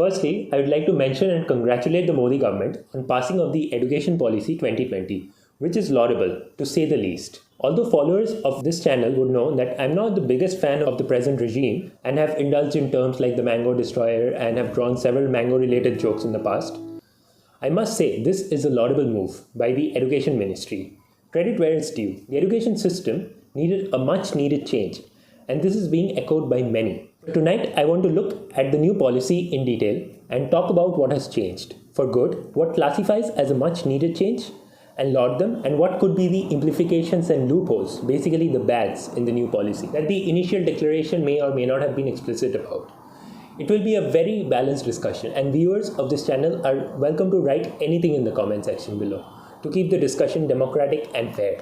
Firstly, I would like to mention and congratulate the Modi government on passing of the Education Policy 2020, which is laudable, to say the least. Although followers of this channel would know that I'm not the biggest fan of the present regime and have indulged in terms like the mango destroyer and have drawn several mango-related jokes in the past, I must say this is a laudable move by the Education Ministry. Credit where it's due. The education system needed a much needed change, and this is being echoed by many. Tonight, I want to look at the new policy in detail and talk about what has changed for good, what classifies as a much needed change, and laud them, and what could be the implications and loopholes, basically the bads in the new policy, that the initial declaration may or may not have been explicit about. It will be a very balanced discussion, and viewers of this channel are welcome to write anything in the comment section below to keep the discussion democratic and fair.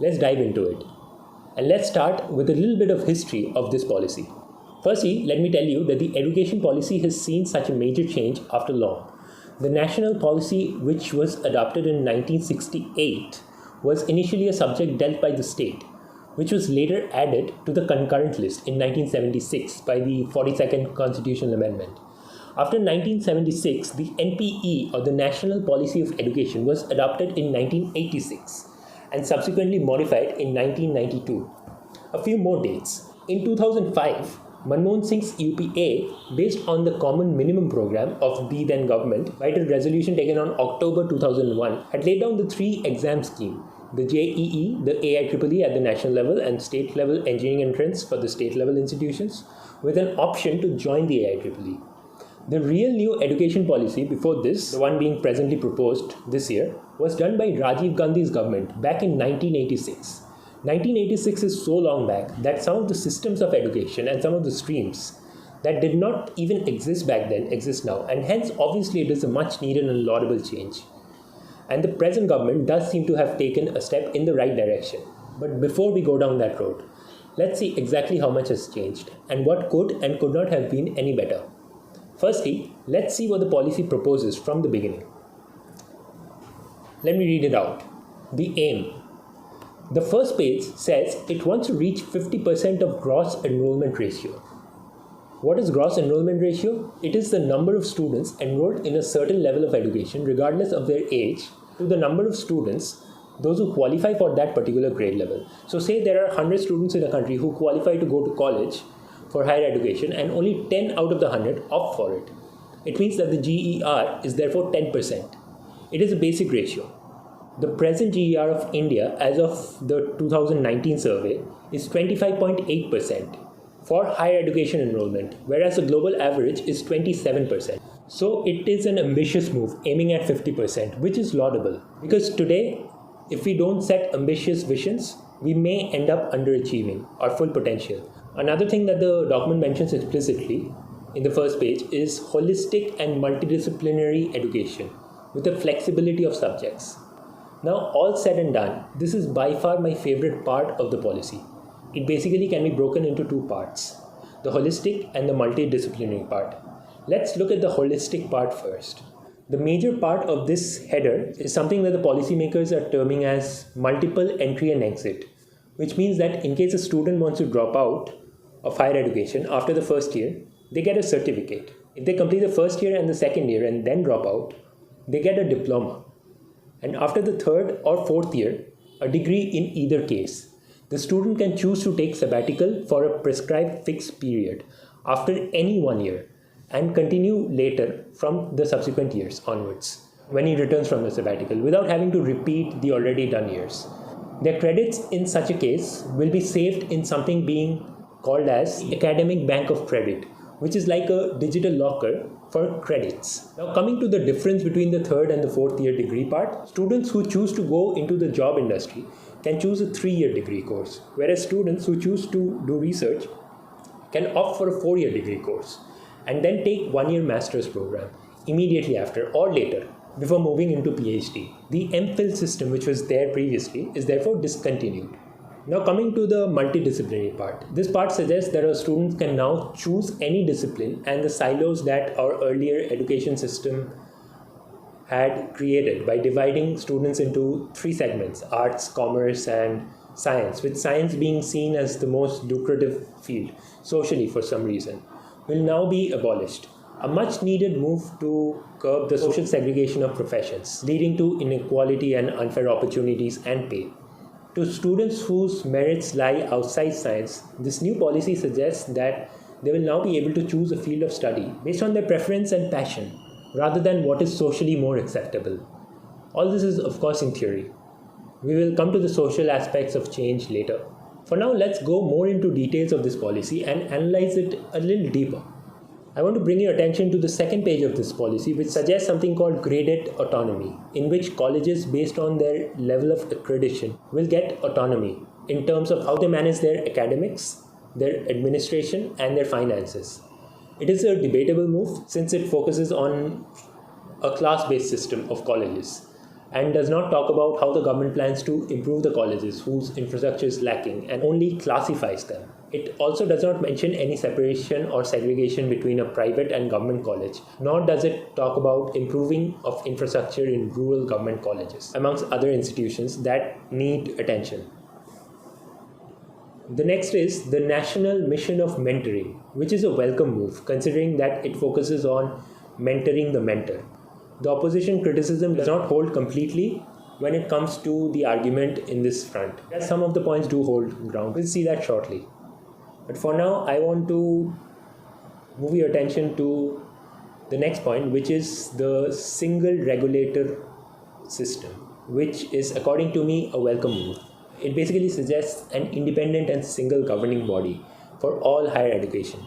Let's dive into it. And let's start with a little bit of history of this policy. Firstly, let me tell you that the education policy has seen such a major change after long. The national policy, which was adopted in 1968, was initially a subject dealt by the state, which was later added to the concurrent list in 1976 by the 42nd Constitutional Amendment. After 1976, the NPE, or the National Policy of Education, was adopted in 1986 and subsequently modified in 1992. A few more dates. In 2005, Manmohan Singh's UPA, based on the Common Minimum Program of the then government, by a resolution taken on October 2001, had laid down the three exam scheme: the JEE, the AIEEE at the national level, and state level engineering entrance for the state level institutions, with an option to join the AIEEE. The real new education policy before this, the one being presently proposed this year, was done by Rajiv Gandhi's government back in 1986. 1986 is so long back that some of the systems of education and some of the streams that did not even exist back then exist now, and hence obviously it is a much needed and laudable change. And the present government does seem to have taken a step in the right direction. But before we go down that road, let's see exactly how much has changed and what could and could not have been any better. Firstly, let's see what the policy proposes from the beginning. Let me read it out. The aim. The first page says it wants to reach 50% of gross enrollment ratio. What is gross enrollment ratio? It is the number of students enrolled in a certain level of education, regardless of their age, to the number of students, those who qualify for that particular grade level. So say there are 100 students in a country who qualify to go to college for higher education, and only 10 out of the 100 opt for it. It means that the GER is therefore 10%. It is a basic ratio. The present GER of India as of the 2019 survey is 25.8% for higher education enrollment, whereas the global average is 27%. So it is an ambitious move aiming at 50%, which is laudable, because today, if we don't set ambitious visions, we may end up underachieving our full potential. Another thing that the document mentions explicitly in the first page is holistic and multidisciplinary education with the flexibility of subjects. Now, all said and done, this is by far my favorite part of the policy. It basically can be broken into two parts, the holistic and the multidisciplinary part. Let's look at the holistic part first. The major part of this header is something that the policymakers are terming as multiple entry and exit, which means that in case a student wants to drop out of higher education after the first year, they get a certificate. If they complete the first year and the second year and then drop out, they get a diploma. And after the third or fourth year, a degree in either case. The student can choose to take sabbatical for a prescribed fixed period after any 1 year and continue later from the subsequent years onwards when he returns from the sabbatical without having to repeat the already done years. Their credits in such a case will be saved in something being called as Academic Bank of Credit, which is like a digital locker for credits. Now, coming to the difference between the third and the fourth year degree part, students who choose to go into the job industry can choose a 3-year degree course, whereas students who choose to do research can opt for a 4-year degree course and then take 1-year master's program immediately after or later before moving into PhD. The MPhil system, which was there previously, is therefore discontinued. Now, coming to the multidisciplinary part. This part suggests that our students can now choose any discipline, and the silos that our earlier education system had created by dividing students into 3 segments: arts, commerce, and science, with science being seen as the most lucrative field socially for some reason, will now be abolished. a much needed move to curb the social segregation of professions, leading to inequality and unfair opportunities and pay. To students whose merits lie outside science, this new policy suggests that they will now be able to choose a field of study based on their preference and passion, rather than what is socially more acceptable. All this is, of course, in theory. We will come to the social aspects of change later. For now, let's go more into details of this policy and analyze it a little deeper. I want to bring your attention to the second page of this policy, which suggests something called graded autonomy, in which colleges, based on their level of accreditation, will get autonomy in terms of how they manage their academics, their administration, and their finances. It is a debatable move since it focuses on a class-based system of colleges and does not talk about how the government plans to improve the colleges whose infrastructure is lacking and only classifies them. It also does not mention any separation or segregation between a private and government college, nor does it talk about improving of infrastructure in rural government colleges, amongst other institutions that need attention. The next is the National Mission of Mentoring, which is a welcome move considering that it focuses on mentoring the mentor. The opposition criticism does not hold completely when it comes to the argument in this front. Some of the points do hold ground. We'll see that shortly. But for now, I want to move your attention to the next point, which is the single regulator system, which is, according to me, a welcome move. It basically suggests an independent and single governing body for all higher education.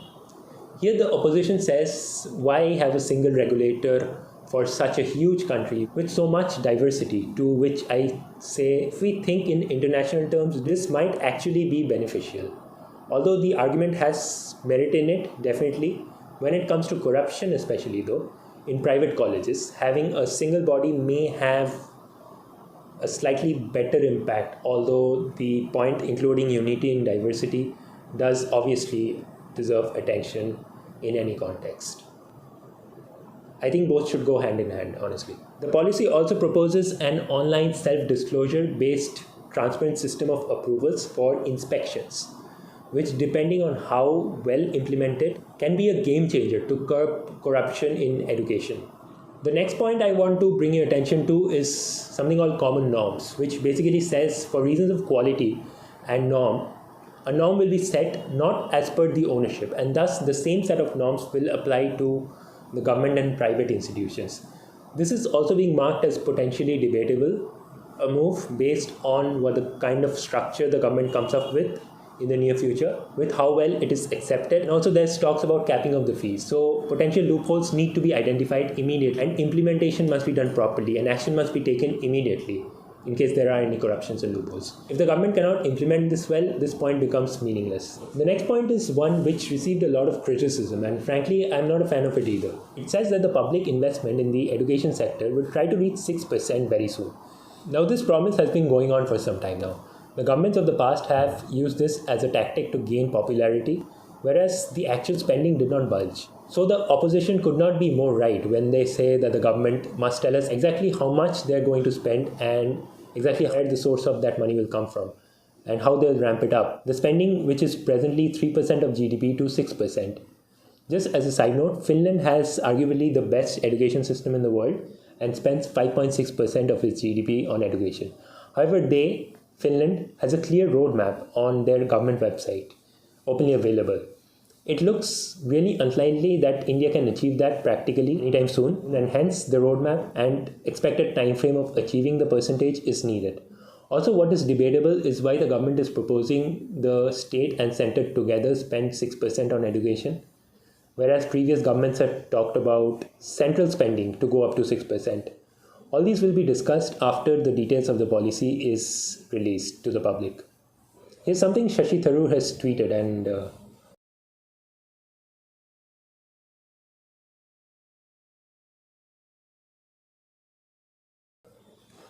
Here the opposition says, why have a single regulator for such a huge country with so much diversity, to which I say, if we think in international terms, this might actually be beneficial. Although the argument has merit in it, definitely, when it comes to corruption especially though, in private colleges, having a single body may have a slightly better impact, although the point including unity in diversity does obviously deserve attention in any context. I think both should go hand in hand, honestly. The policy also proposes an online self-disclosure based transparent system of approvals for inspections, which, depending on how well implemented, can be a game changer to curb corruption in education. The next point I want to bring your attention to is something called common norms, which basically says for reasons of quality and norm, a norm will be set not as per the ownership, and thus the same set of norms will apply to the government and private institutions. This is also being marked as potentially debatable, a move based on what the kind of structure the government comes up with in the near future, with how well it is accepted, and also there's talks about capping of the fees. So potential loopholes need to be identified immediately, and implementation must be done properly, and action must be taken immediately in case there are any corruptions and loopholes. If the government cannot implement this well, this point becomes meaningless. The next point is one which received a lot of criticism, and frankly, I'm not a fan of it either. It says that the public investment in the education sector will try to reach 6% very soon. Now, this promise has been going on for some time now. The governments of the past have used this as a tactic to gain popularity, whereas the actual spending did not budge. So the opposition could not be more right when they say that the government must tell us exactly how much they're going to spend and exactly where the source of that money will come from and how they'll ramp it up. The spending, which is presently 3% of GDP to 6%. Just as a side note, Finland has arguably the best education system in the world and spends 5.6% of its GDP on education. However, Finland has a clear roadmap on their government website, openly available. It looks really unlikely that India can achieve that practically anytime soon, and hence the roadmap and expected time frame of achieving the percentage is needed. Also, what is debatable is why the government is proposing the state and center together spend 6% on education, whereas previous governments had talked about central spending to go up to 6%. All these will be discussed after the details of the policy is released to the public. Here's something Shashi Tharoor has tweeted, and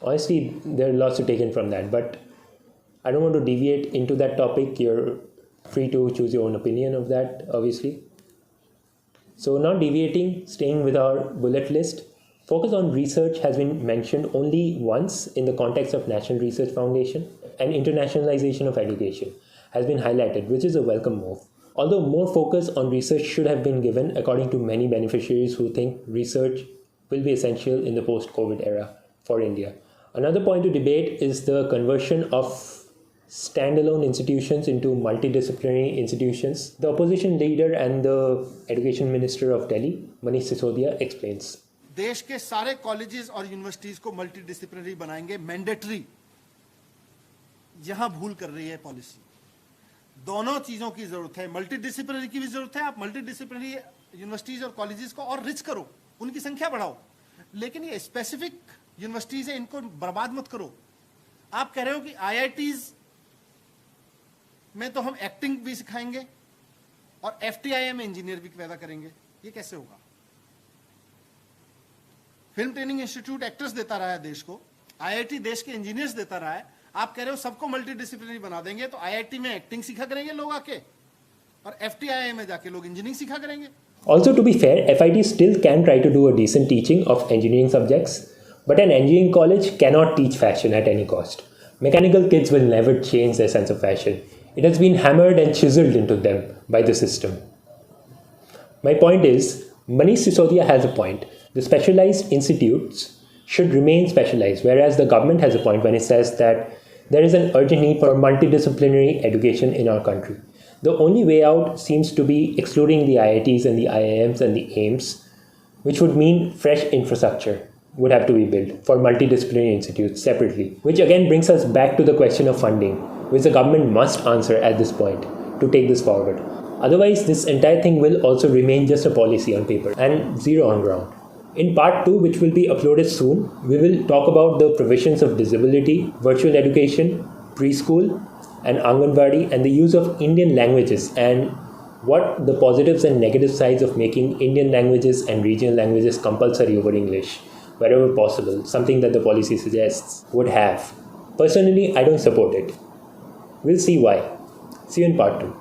honestly, there are lots to take in from that, but I don't want to deviate into that topic. You're free to choose your own opinion of that, obviously. So, not deviating, staying with our bullet list. Focus on research has been mentioned only once in the context of National Research Foundation, and internationalization of education has been highlighted, which is a welcome move. Although more focus on research should have been given, according to many beneficiaries who think research will be essential in the post-COVID era for India. Another point to debate is the conversion of standalone institutions into multidisciplinary institutions. The opposition leader and the education minister of Delhi, Manish Sisodia, explains. देश के सारे colleges और universities को multidisciplinary बनाएंगे, mandatory. यहां भूल कर रही है पॉलिसी। दोनों चीजों की जरूरत है, मल्टीडिसिप्लिनरी की भी जरूरत है। आप मल्टीडिसिप्लिनरी यूनिवर्सिटीज और कॉलेजेस को और रिच करो, उनकी संख्या बढ़ाओ, लेकिन ये स्पेसिफिक यूनिवर्सिटीज है, इनको बर्बाद मत करो। आप कह रहे हो कि आईआईटीज में तो हम एक्टिंग भी सिखाएंगे और एफटीआई में इंजीनियर भी पैदा करेंगे, ये कैसे होगा? फिल्म ट्रेनिंग इंस्टीट्यूट एक्टर्स देता रहा है देश को, आईआईटी देश के इंजीनियर्स देता रहा है। आप कह रहे हो सबको मल्टीडिसिप्लिनरी बना देंगे, तो आईआईटी में एक्टिंग सीखा करेंगे लोग आके, और एफटीआई में जाके लोग इंजीनियरिंग सीखा करेंगे। Also, to be fair, FIT still can try to do a decent teaching of engineering subjects, but an engineering college cannot teach fashion at any cost. Mechanical kids will never change their sense of fashion. It has been hammered and chiseled into them by the system. My point is, Manish Sisodia has a point. The specialized institutes should remain specialized, whereas the government has a point when it says that there is an urgent need for multidisciplinary education in our country. The only way out seems to be excluding the IITs and the IIMs and the AIMS, which would mean fresh infrastructure would have to be built for multidisciplinary institutes separately, which again brings us back to the question of funding, which the government must answer at this point to take this forward. Otherwise, this entire thing will also remain just a policy on paper and zero on ground. In part 2, which will be uploaded soon, we will talk about the provisions of disability, virtual education, preschool, and Anganwadi, and the use of Indian languages, and what the positives and negative sides of making Indian languages and regional languages compulsory over English, wherever possible, something that the policy suggests, would have. Personally, I don't support it. We'll see why. See you in part 2.